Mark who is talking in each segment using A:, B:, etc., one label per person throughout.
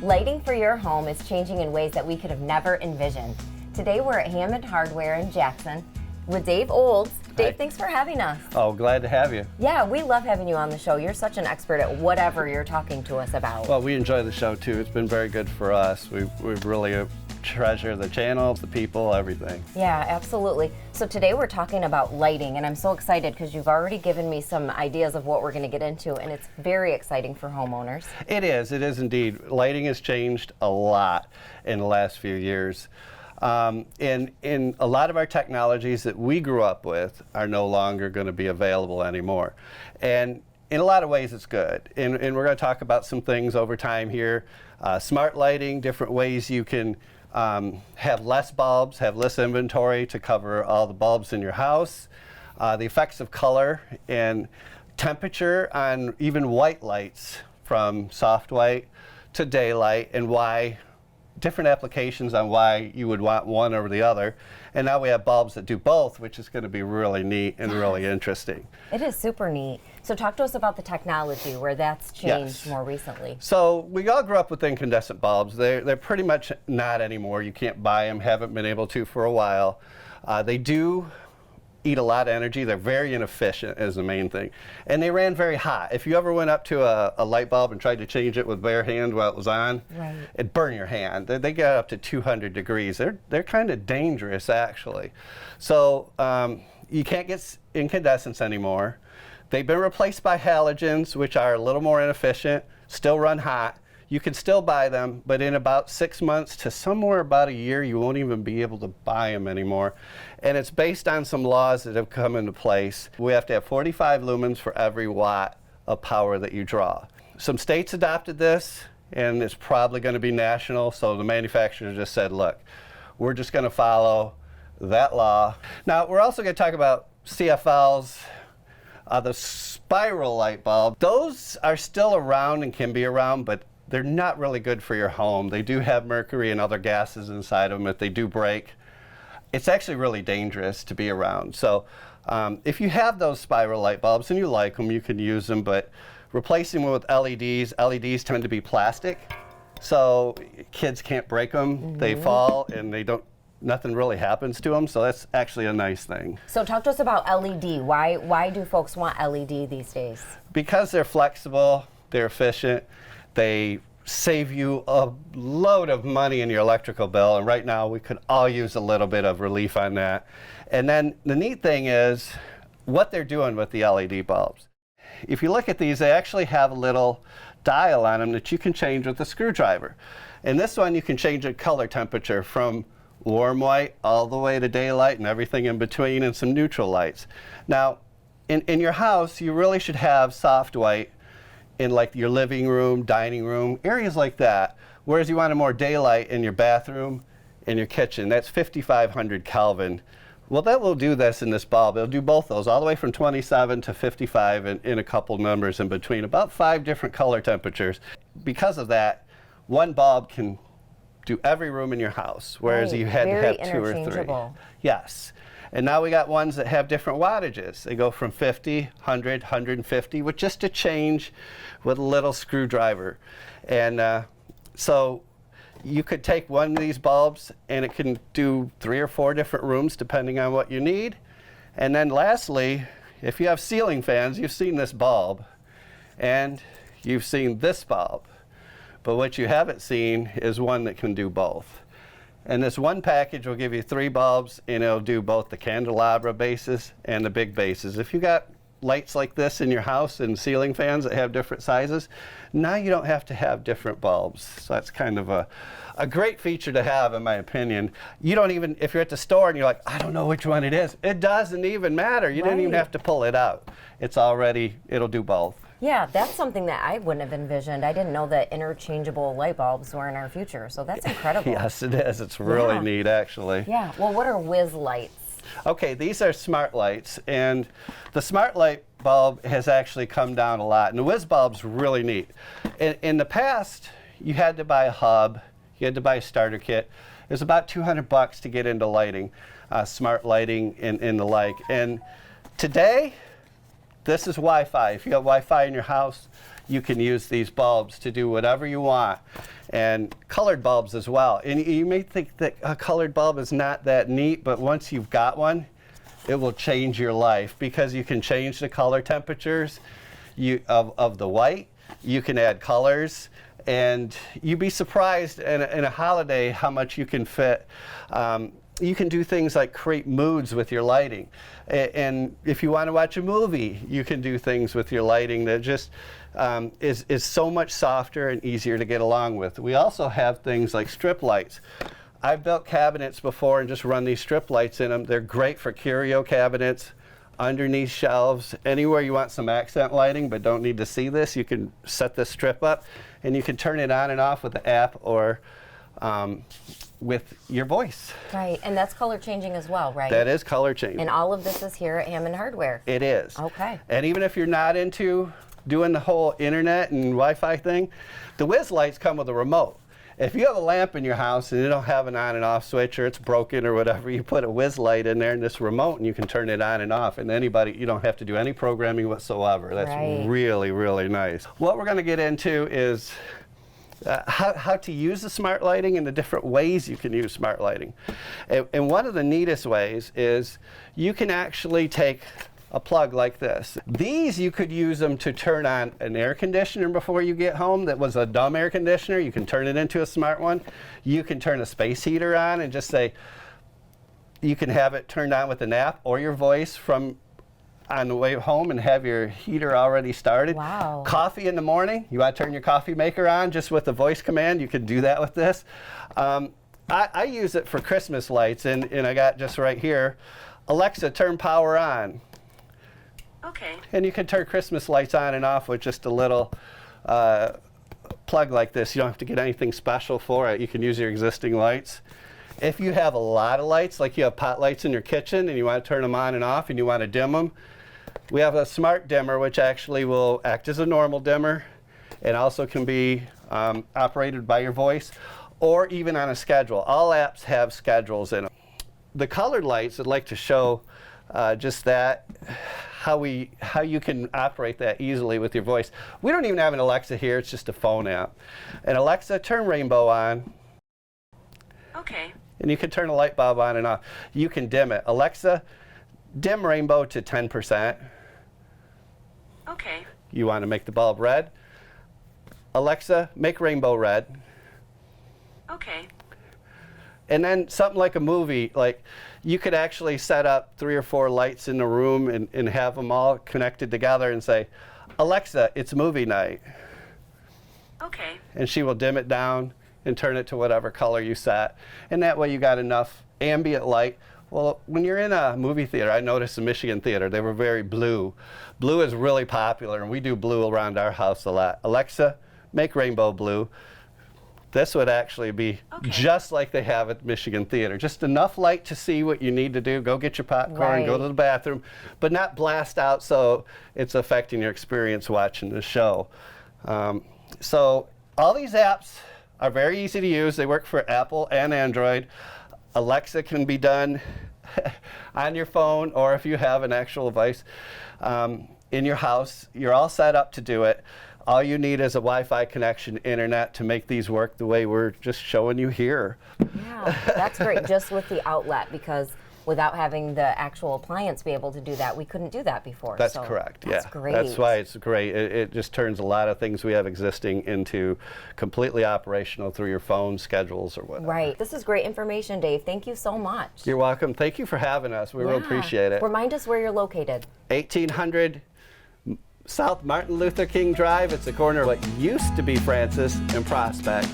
A: Lighting for your home is changing in ways that we could have never envisioned. Today we're at Hammond Hardware in Jackson with Dave Olds. Dave, thanks for having us.
B: Oh, glad to have you.
A: Yeah, we love having you on the show. You're such an expert at whatever you're talking to us about.
B: Well, we enjoy the show too. It's been very good for us. We really treasure the channels, the people, everything.
A: Yeah, absolutely. So today we're talking about lighting, and I'm so excited because you've already given me some ideas of what we're going to get into, and it's very exciting for homeowners.
B: It is indeed. Lighting has changed a lot in the last few years. In a lot of our technologies that we grew up with are no longer going to be available anymore. And in a lot of ways it's good. And we're going to talk about some things over time here. Smart lighting, different ways you can have less bulbs, have less inventory to cover all the bulbs in your house. The effects of color and temperature on even white lights, from soft white to daylight, and why different applications on why you would want one over the other. And now we have bulbs that do both, which is going to be really neat and really interesting.
A: It is super neat. So talk to us about the technology, where that's changed more recently.
B: So we all grew up with incandescent bulbs. They're pretty much not anymore. You can't buy them, haven't been able to for a while. They do eat a lot of energy. They're very inefficient is the main thing. And they ran very hot. If you ever went up to a light bulb and tried to change it with bare hand while it was on, it'd burn your hand. They get up to 200 degrees. They're kind of dangerous, actually. So you can't get incandescents anymore. They've been replaced by halogens, which are a little more inefficient, still run hot. You can still buy them, but in about 6 months to somewhere about a year, you won't even be able to buy them anymore. And it's based on some laws that have come into place. We have to have 45 lumens for every watt of power that you draw. Some states adopted this, and it's probably going to be national, so the manufacturer just said, look, we're just going to follow that law. Now, we're also going to talk about CFLs, the spiral light bulb. Those are still around and can be around, but they're not really good for your home. They do have mercury and other gases inside of them. If they do break, it's actually really dangerous to be around. So if you have those spiral light bulbs and you like them, you can use them, but replacing them with LEDs, LEDs tend to be plastic, so kids can't break them. They fall and nothing really happens to them, so that's actually a nice thing.
A: So talk to us about LED. Why do folks want LED these days? Because
B: they're flexible, they're efficient, they save you a load of money in your electrical bill, and right now we could all use a little bit of relief on that. And then the neat thing is what they're doing with the LED bulbs. If you look at these, they actually have a little dial on them that you can change with a screwdriver. And this one you can change the color temperature from warm white all the way to daylight and everything in between, and some neutral lights. Now, in your house, you really should have soft white in like your living room, dining room, areas like that. Whereas you want a more daylight in your bathroom and your kitchen. That's 5,500 Kelvin. Well, that will do this in this bulb. It'll do both those, all the way from 27 to 55 in a couple numbers in between, about 5 different color temperatures. Because of that, one bulb can do every room in your house, whereas you had to have 2 or 3. Yes. And now we got ones that have different wattages. They go from 50, 100, 150, with just a change with a little screwdriver. And so you could take one of these bulbs and it can do 3 or 4 different rooms depending on what you need. And then lastly, if you have ceiling fans, you've seen this bulb and you've seen this bulb. But what you haven't seen is one that can do both. And this one package will give you 3 bulbs, and it'll do both the candelabra bases and the big bases. If you got lights like this in your house and ceiling fans that have different sizes, now you don't have to have different bulbs. So that's kind of a great feature to have, in my opinion. You don't even, if you're at the store and you're like, I don't know which one it is, it doesn't even matter. You didn't even have to pull it out. It's already, it'll do both.
A: Yeah, that's something that I wouldn't have envisioned. I didn't know that interchangeable light bulbs were in our future, so that's incredible.
B: Yes, it is. It's really neat, actually.
A: Yeah. Well, what are whiz lights?
B: Okay, these are smart lights, and the smart light bulb has actually come down a lot, and the whiz bulb's really neat. In the past, you had to buy a hub, you had to buy a starter kit. It was about $200 to get into lighting, smart lighting and the like. And today, this is Wi-Fi. If you got Wi-Fi in your house, you can use these bulbs to do whatever you want. and colored bulbs as well. And you may think that a colored bulb is not that neat, but once you've got one, it will change your life, because you can change the color temperatures of the white. You can add colors, and you'd be surprised in a holiday how much you can fit. You can do things like create moods with your lighting. And if you want to watch a movie, you can do things with your lighting that just is so much softer and easier to get along with. We also have things like strip lights. I've built cabinets before and just run these strip lights in them. They're great for curio cabinets, underneath shelves, anywhere you want some accent lighting but don't need to see this. You can set this strip up and you can turn it on and off with the app or with your voice.
A: Right, and that's color changing as well, right?
B: That is color changing.
A: And all of this is here at Hammond Hardware.
B: It is.
A: Okay.
B: And even if you're not into doing the whole internet and Wi-Fi thing, the Whiz lights come with a remote. If you have a lamp in your house and you don't have an on and off switch, or it's broken or whatever, you put a Whiz light in there and this remote and you can turn it on and off, and you don't have to do any programming whatsoever. That's
A: right.
B: Really, really nice. What we're going to get into is how to use the smart lighting and the different ways you can use smart lighting. And one of the neatest ways is you can actually take a plug like this. These, you could use them to turn on an air conditioner before you get home that was a dumb air conditioner. You can turn it into a smart one. You can turn a space heater on and just say, you can have it turned on with an app or your voice from on the way home and have your heater already started.
A: Wow.
B: Coffee in the morning, you want to turn your coffee maker on just with a voice command, you can do that with this. I use it for Christmas lights, and I got just right here, Alexa, turn power on.
C: Okay.
B: And you can turn Christmas lights on and off with just a little plug like this. You don't have to get anything special for it. You can use your existing lights. If you have a lot of lights, like you have pot lights in your kitchen and you want to turn them on and off and you want to dim them, we have a smart dimmer which actually will act as a normal dimmer and also can be operated by your voice or even on a schedule. All apps have schedules in them. The colored lights, I'd like to show just that, how you can operate that easily with your voice. We don't even have an Alexa here, it's just a phone app. And Alexa, turn rainbow on.
C: Okay.
B: And you can turn a light bulb on and off. You can dim it. Alexa, dim rainbow to 10%.
C: Okay.
B: You want to make the bulb red? Alexa, make rainbow red.
C: Okay.
B: And then something like a movie, like you could actually set up 3 or 4 lights in the room and have them all connected together and say, Alexa, it's movie night.
C: Okay.
B: And she will dim it down and turn it to whatever color you set. And that way you got enough ambient light. Well, when you're in a movie theater, I noticed the Michigan theater, they were very blue. Blue is really popular, and we do blue around our house a lot. Alexa, make rainbow blue. This would actually be just like they have at Michigan Theater. Just enough light to see what you need to do. Go get your popcorn, go to the bathroom, but not blast out so it's affecting your experience watching the show. So all these apps are very easy to use. They work for Apple and Android. Alexa can be done on your phone, or if you have an actual device in your house, you're all set up to do it. All you need is a Wi-Fi connection, internet, to make these work the way we're just showing you here.
A: Yeah, that's great, just with the outlet, because without having the actual appliance be able to do that, we couldn't do that before.
B: That's
A: so
B: correct,
A: that's
B: yeah.
A: Great.
B: That's why it's great. It just turns a lot of things we have existing into completely operational through your phone schedules or whatever.
A: Right. This is great information, Dave. Thank you so much.
B: You're welcome. Thank you for having us. We really appreciate it.
A: Remind us where you're located.
B: 1800 South Martin Luther King Drive. It's a corner of what used to be Francis and Prospect.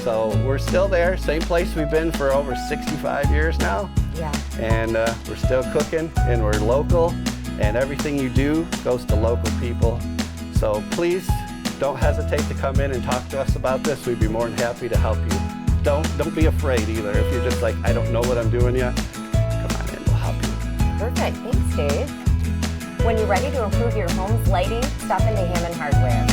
B: So we're still there, same place we've been for over 65 years now.
A: Yeah.
B: And we're still cooking, and we're local, and everything you do goes to local people. So please don't hesitate to come in and talk to us about this. We'd be more than happy to help you. Don't be afraid either. If you're just like, I don't know what I'm doing yet, come on in, we'll help you.
A: Perfect. Thanks, Dave. When you're ready to improve your home's lighting, stop into Hammond Hardware.